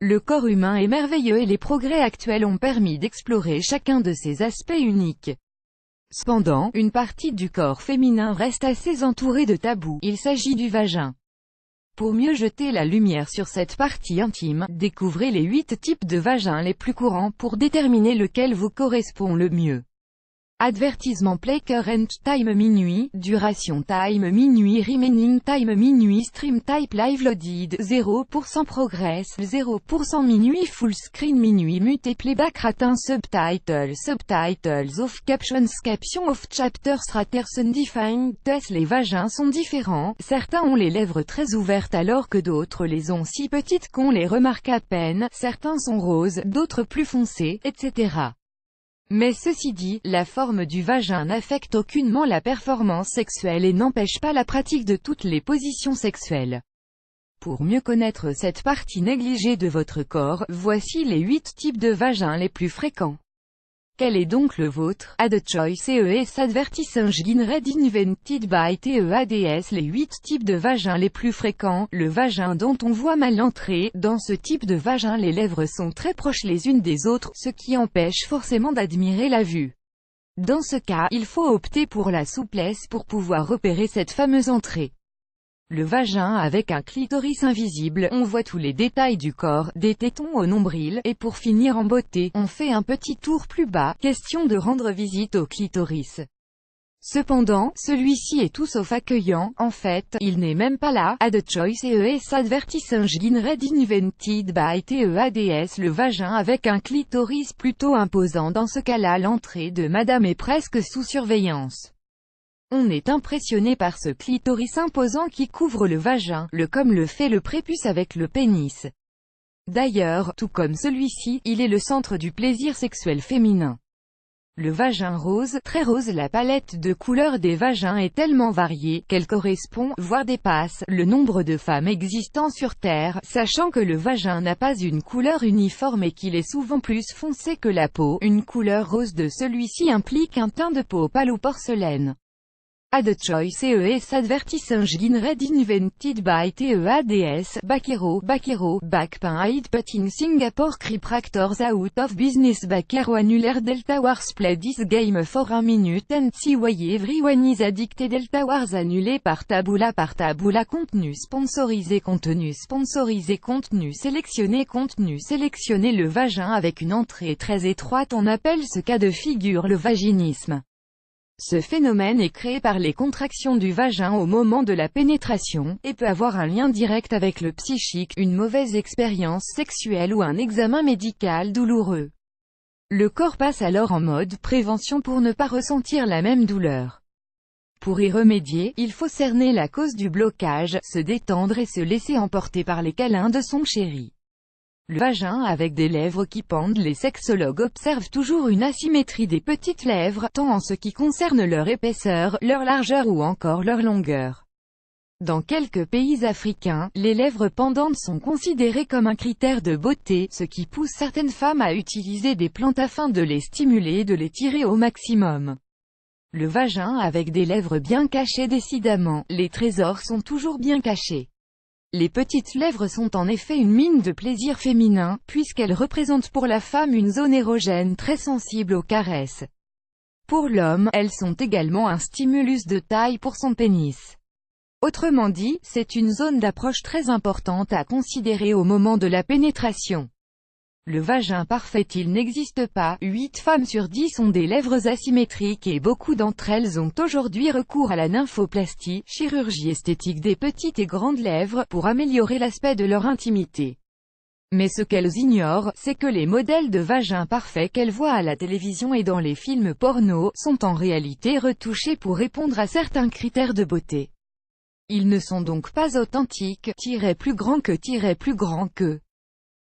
Le corps humain est merveilleux et les progrès actuels ont permis d'explorer chacun de ses aspects uniques. Cependant, une partie du corps féminin reste assez entourée de tabous, il s'agit du vagin. Pour mieux jeter la lumière sur cette partie intime, découvrez les 8 types de vagins les plus courants pour déterminer lequel vous correspond le mieux. Avertissement: play current time minuit, duration time minuit, remaining time minuit, stream type live loaded, 0% progress, 0% minuit, full screen minuit, mute playback ratin, subtitles off, captions off, chapters raters undefined. Les vagins sont différents, certains ont les lèvres très ouvertes alors que d'autres les ont si petites qu'on les remarque à peine, certains sont roses, d'autres plus foncés, etc. Mais ceci dit, la forme du vagin n'affecte aucunement la performance sexuelle et n'empêche pas la pratique de toutes les positions sexuelles. Pour mieux connaître cette partie négligée de votre corps, voici les 8 types de vagins les plus fréquents. Quel est donc le vôtre? Ad choice ES advertising read invented by TEADS. Les 8 types de vagins les plus fréquents. Le vagin dont on voit mal l'entrée. Dans ce type de vagin, les lèvres sont très proches les unes des autres, ce qui empêche forcément d'admirer la vue. Dans ce cas, il faut opter pour la souplesse pour pouvoir repérer cette fameuse entrée. Le vagin avec un clitoris invisible, on voit tous les détails du corps, des tétons au nombril, et pour finir en beauté, on fait un petit tour plus bas, question de rendre visite au clitoris. Cependant, celui-ci est tout sauf accueillant, en fait, il n'est même pas là. Ad choice ES advertising read invented by TEADS. Le vagin avec un clitoris plutôt imposant. Dans ce cas-là, l'entrée de madame est presque sous surveillance. On est impressionné par ce clitoris imposant qui couvre le vagin, comme le fait le prépuce avec le pénis. D'ailleurs, tout comme celui-ci, il est le centre du plaisir sexuel féminin. Le vagin rose, très rose. La palette de couleurs des vagins est tellement variée, qu'elle correspond, voire dépasse, le nombre de femmes existant sur Terre, sachant que le vagin n'a pas une couleur uniforme et qu'il est souvent plus foncé que la peau. Une couleur rose de celui-ci implique un teint de peau pâle ou porcelaine. Ad choice ES advertising read invented by TEADS. Bakero, backpain putting Singapore Chiropractors out of business. Bakero annular Delta Wars play this game for a minute and see why everyone is addicted. Delta Wars annulé par Taboola. Contenu sponsorisé, contenu sélectionné. Le vagin avec une entrée très étroite. On appelle ce cas de figure le vaginisme. Ce phénomène est créé par les contractions du vagin au moment de la pénétration, et peut avoir un lien direct avec le psychique, une mauvaise expérience sexuelle ou un examen médical douloureux. Le corps passe alors en mode prévention pour ne pas ressentir la même douleur. Pour y remédier, il faut cerner la cause du blocage, se détendre et se laisser emporter par les câlins de son chéri. Le vagin avec des lèvres qui pendent. Les sexologues observent toujours une asymétrie des petites lèvres, tant en ce qui concerne leur épaisseur, leur largeur ou encore leur longueur. Dans quelques pays africains, les lèvres pendantes sont considérées comme un critère de beauté, ce qui pousse certaines femmes à utiliser des plantes afin de les stimuler et de les tirer au maximum. Le vagin avec des lèvres bien cachées. Décidément, les trésors sont toujours bien cachés. Les petites lèvres sont en effet une mine de plaisir féminin, puisqu'elles représentent pour la femme une zone érogène très sensible aux caresses. Pour l'homme, elles sont également un stimulus de taille pour son pénis. Autrement dit, c'est une zone d'approche très importante à considérer au moment de la pénétration. Le vagin parfait, il n'existe pas. 8 femmes sur 10 ont des lèvres asymétriques et beaucoup d'entre elles ont aujourd'hui recours à la nymphoplastie, chirurgie esthétique des petites et grandes lèvres, pour améliorer l'aspect de leur intimité. Mais ce qu'elles ignorent, c'est que les modèles de vagin parfaits qu'elles voient à la télévision et dans les films porno, sont en réalité retouchés pour répondre à certains critères de beauté. Ils ne sont donc pas authentiques, plus grand que.